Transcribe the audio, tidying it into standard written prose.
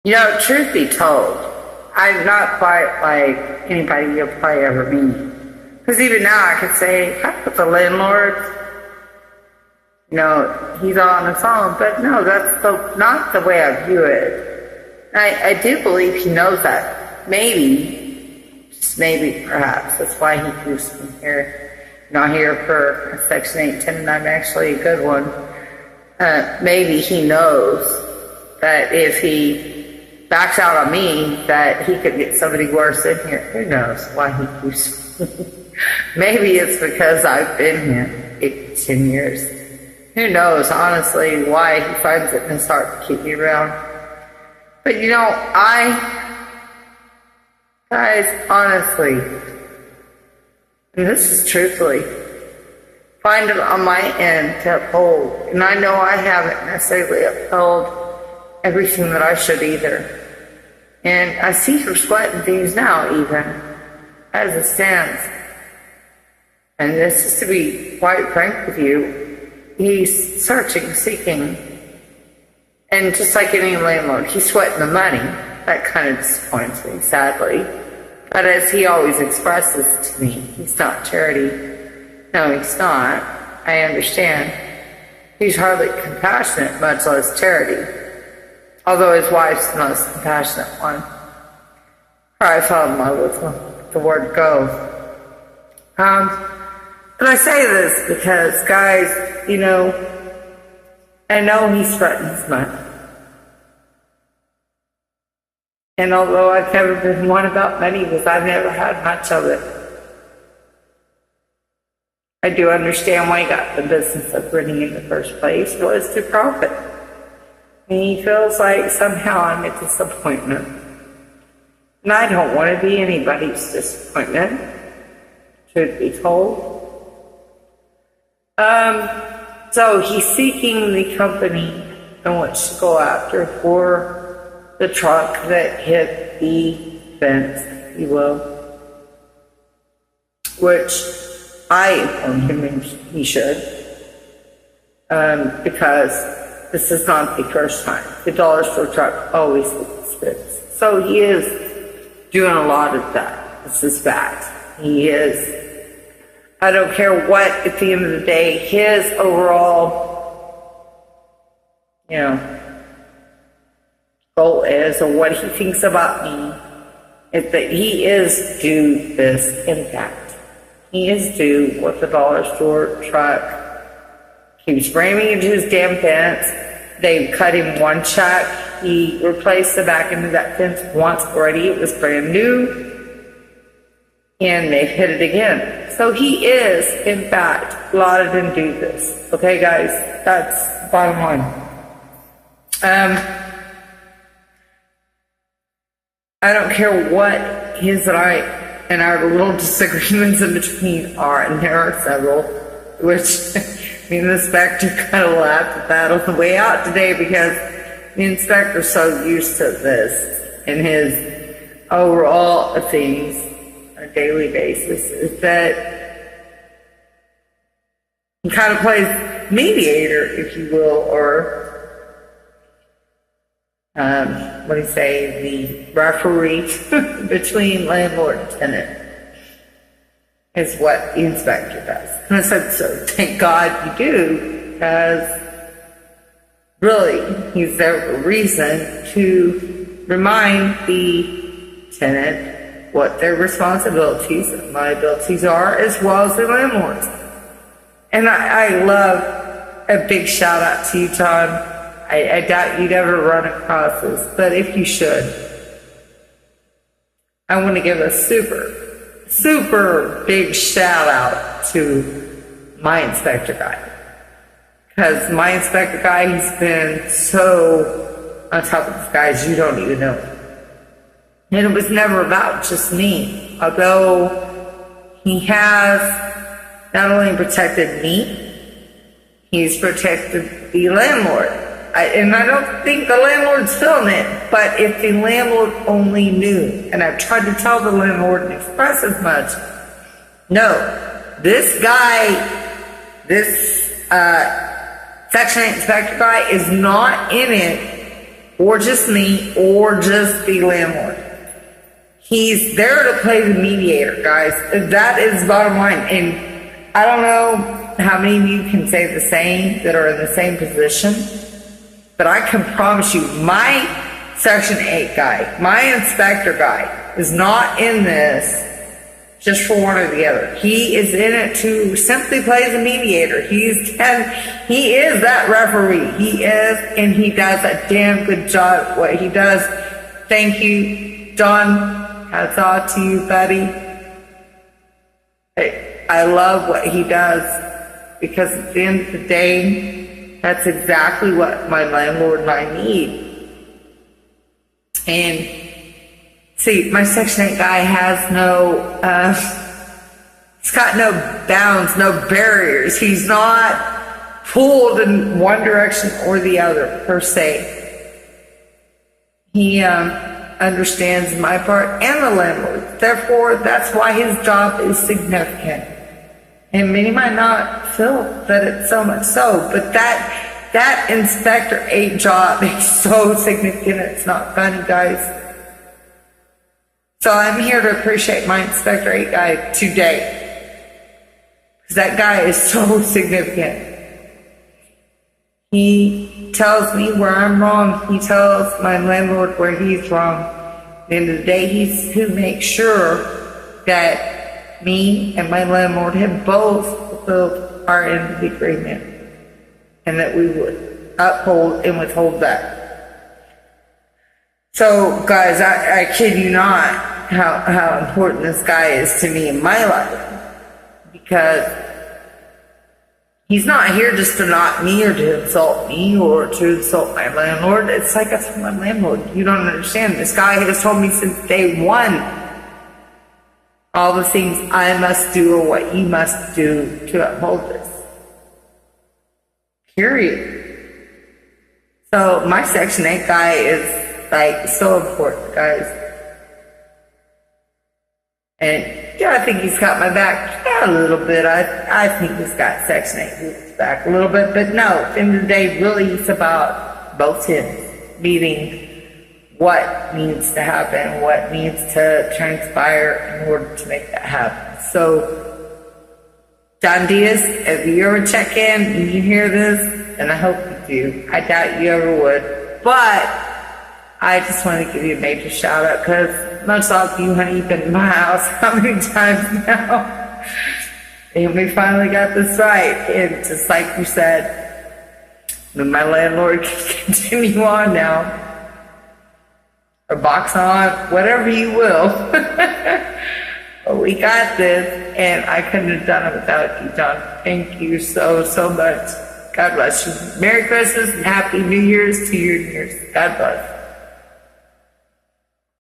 Truth be told, I'm not quite like anybody you'll probably ever meet. Because even now I could say, hi, with the landlord, he's on his own. But no, that's not the way I view it. I do believe he knows that. Maybe, just maybe, perhaps, that's why he keeps me here. Not here for a Section 810, and I'm actually a good one. Maybe he knows that if he backs out on me, that he could get somebody worse in here. Who knows why he keeps me? Maybe it's because I've been here 10 years. Who knows, honestly, why he finds it in his heart to keep me around. But guys, honestly, and this is truthfully, find it on my end to uphold. And I know I haven't necessarily upheld everything that I should either. And I see her sweating things now, even, as it stands. And this is to be quite frank with you. He's searching, seeking. And just like any landlord, he's sweating the money. That kind of disappoints me, sadly. But as he always expresses to me, he's not charity. No, he's not. I understand. He's hardly compassionate, much less charity. Although his wife's the most compassionate one. I fell in love with the word go. But I say this because, guys, I know he's threatened his money. And although I've never been one about money, because I've never had much of it, I do understand why he got the business of renting in the first place, was to profit. And he feels like somehow I'm a disappointment. And I don't want to be anybody's disappointment, truth be told. So he's seeking the company in which to go after for the truck that hit the fence, if you will, which I informed him he should, because this is not the first time. The dollar store truck always hits the fence. So he is doing a lot of that. This is fact. He is. I don't care what, at the end of the day, his overall, goal is, or what he thinks about me, is that he is due this impact. He is due what the dollar store truck keeps ramming into his damn fence. They've cut him one check. He replaced the back end of that fence once already. It was brand new. And they've hit it again. So he is, in fact, lauded and do this. Okay, guys? That's bottom line. I don't care what his and our little disagreements in between are, and there are several, which the inspector kind of laughed at that on the way out today, because the inspector's so used to this in his overall things on a daily basis, is that he kind of plays mediator, if you will, or what do you say, the referee between landlord and tenant, is what the inspector does. And I said, so thank God you do, because really he's there for a reason to remind the tenant what their responsibilities and liabilities are, as well as the landlords. And I love a big shout out to you, John. I doubt you'd ever run across this, but if you should, I want to give a super, super big shout out to my inspector guy. Because my inspector guy, he's been so on top of this, guys, you don't even know. And it was never about just me. Although he has not only protected me, he's protected the landlord. And I don't think the landlord's feeling it, but if the landlord only knew, and I've tried to tell the landlord and express as much, no, this guy, this Section 8 inspector guy is not in it or just me, or just the landlord. He's there to play the mediator, guys. That is bottom line. And I don't know how many of you can say the same that are in the same position, but I can promise you, my Section 8 guy, my inspector guy, is not in this just for one or the other. He is in it to simply play the mediator. He is that referee. He is, and he does a damn good job at what he does. Thank you, John. Hats off to you, buddy. I love what he does, because at the end of the day, that's exactly what my landlord and I need. And see, my Section 8 guy has no, he's got no bounds, no barriers. He's not pulled in one direction or the other, per se. He understands my part and the landlord. Therefore, that's why his job is significant. And many might not feel that it's so much so, but that Inspector 8 job is so significant, it's not funny, guys. So I'm here to appreciate my Inspector 8 guy today, because that guy is so significant. He tells me where I'm wrong. He tells my landlord where he's wrong. At the end of the day, he's who makes sure that me and my landlord have both fulfilled our end of the agreement, and that we would uphold and withhold that. So, guys, I kid you not how important this guy is to me in my life, because he's not here just to knock me or to insult me or to insult my landlord. It's like I told my landlord, you don't understand. This guy has told me since day one all the things I must do or what he must do to uphold this. Period. So my Section 8 guy is like so important, guys. And yeah, I think he's got my back. Yeah, a little bit. I think he's got Section 8's back a little bit. But no, at the end of the day, really it's about both ends, meaning what needs to happen, what needs to transpire in order to make that happen. So, John Diaz, if you ever check in and you hear this, and I hope you do, I doubt you ever would, but I just want to give you a major shout out, because much like you, honey, you've been in my house how many times now? And we finally got this right. And just like you said, my landlord can continue on now, or box on, whatever you will. But we got this, and I couldn't have done it without you, John. Thank you so, so much. God bless you. Merry Christmas and Happy New Year's to you and yours. God bless.